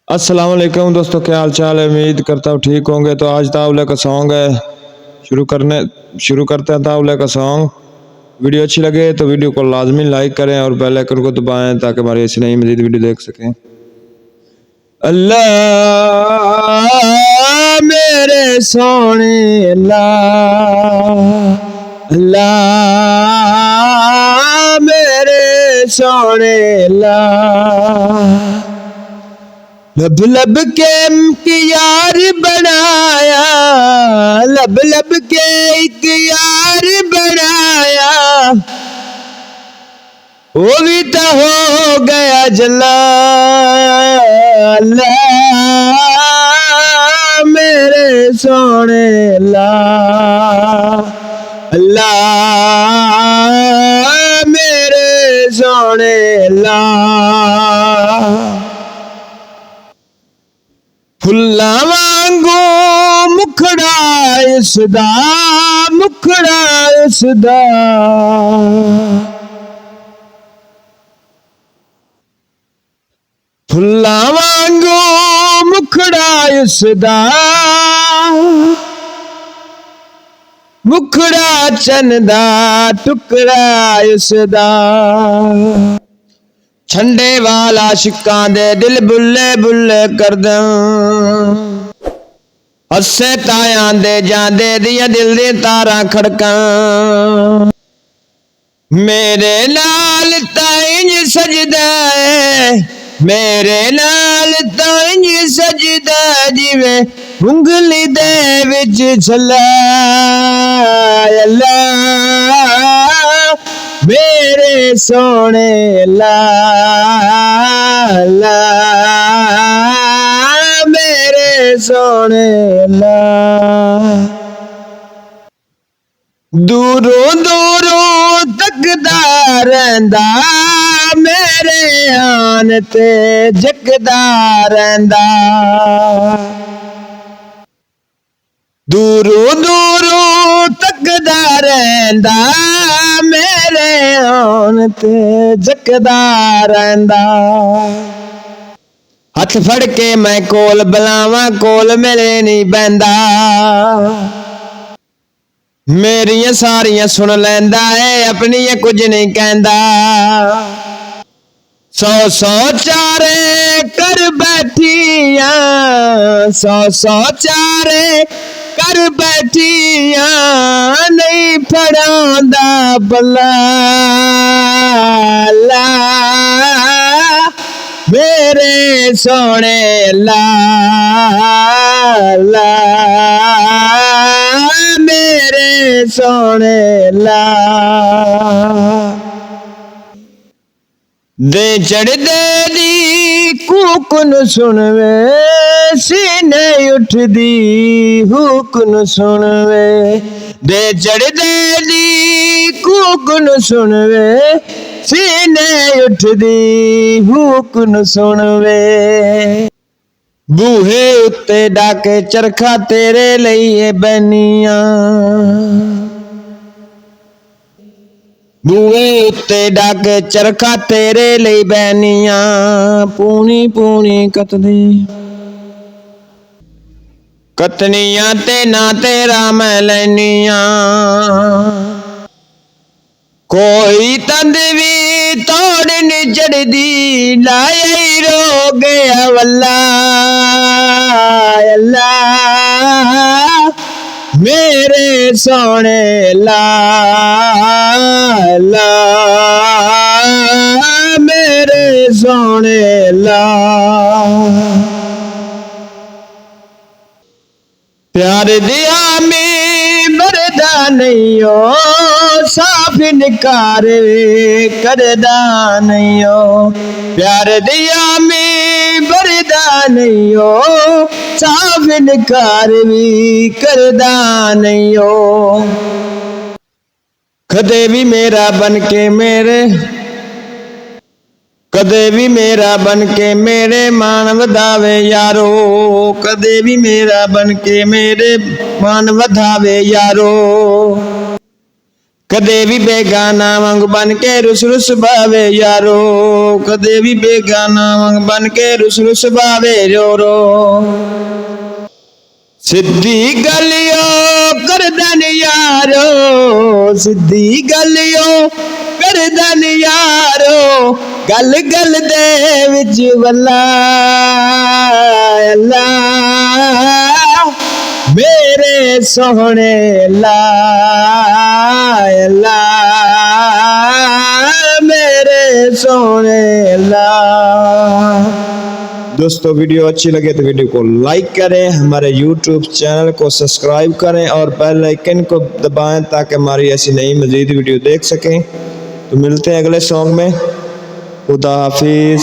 अस्सलाम वालेकुम दोस्तों, क्या हाल चाल है। उम्मीद करता हूँ ठीक होंगे। तो आज तावले का सॉन्ग है, शुरू करते हैं तावले का सॉन्ग। वीडियो अच्छी लगे तो वीडियो को लाजमी लाइक करें और बेल आइकन को दबाएं ताकि हमारी ऐसी नई मजीद वीडियो देख सकें। अल्लाह मेरे सोने अल्लाह, अल्लाह मेरे सोने अल्लाह, लब लब के यार बनाया, लब लब के एक यार बनाया, वो भी तो हो गया जला। अल्लाह मेरे सोने अल्लाह, अल्लाह मेरे सोने अल्लाह, फुल्ला वांगू मुखड़ा इसदा, मुखड़ा इसदा, फुल्ला वांगू मुखड़ा इसदा, मुखड़ा चंदा टुकड़ा इसदा, छंडे वाला शिक्का दे दिल बुल्ले बुल्ले कर दूं, हस्से तायां दे जांदे दिया दिल दे तारा खड़कां, मेरे नाल ताईं सजदा है, मेरे नाल ताईं सजदा जिवें उंगली दे विच छला। अल्लाह मेरे सोने अल्लाह, अल्लाह मेरे सोने अल्लाह, दूरों दूरों तकदा रहिंदा, मेरे आन ते जगदा रहिंदा, दूरों दूरों तकदा रहिंदा, मेरे आन ते जगदा रहिंदा, हथ फड़ के मैं कोल बुलावां कोल मेरे नहीं बहिंदा, मेरियां सारियां सुन लैंदा है अपनियां कुछ नहीं कहंदा, सौ सौ चारे कर बैठियां, सौ सौ चारे कर बैठियां, नहीं फड़ांदा बल्ला। अल्लाह मेरे सोने अल्लाह, अल्लाह मेरे सोने अल्लाह, दे चढ़दे दी कूक नूं सुणवे, सीने उठदी हुक नूं सुणवे, दे चढ़दे दी कूक नूं सुणवे, सीने उठदी हुक नूं सुणवे, बूहे उत्ते डाके चरखा तेरे लईए बनियां, बूहे उत्ते डाके चरखा तेरे लई बनियां, पूनी पूनी कतदी कतनियां ते ना तेरा मैं लैनियां, कोई तंद भी तोड़ नहीं चढ़दी, लाया रो गया वल्ला। अल्लाह मेरे सोने अल्लाह, अल्लाह मेरे सोने अल्लाह, प्यार दिया में मरदा नहीं हो, साफ इनकार करदा नहीं हो, प्यार दिया में मरदा नहीं हो, साफ इनकार भी करदा नहीं हो, कदे भी मेरा बन के मेरे, कदे भी मेरा बन के मेरे मान वधावे यारो, कदे भी मेरा बन के मेरे मान वधावे यारो, कदे भी बेगाना वांग बन के रुस रुस बावे यारो, कदे भी बेगाना वांग बन के रुस रुस बावे रो। सिद्धी गलियो करदन यारो, सिद्धी गलियो करदन यारो, गल गल दे विच वल्ला अल्लाह मेरे सोहने अल्लाह मेरे सोहने अल्लाह। दोस्तों वीडियो अच्छी लगे तो वीडियो को लाइक करें, हमारे YouTube चैनल को सब्सक्राइब करें और बेल आइकन को दबाएं ताकि हमारी ऐसी नई मज़ीद वीडियो देख सकें। तो मिलते हैं अगले सॉन्ग में। खुदा हाफिज़।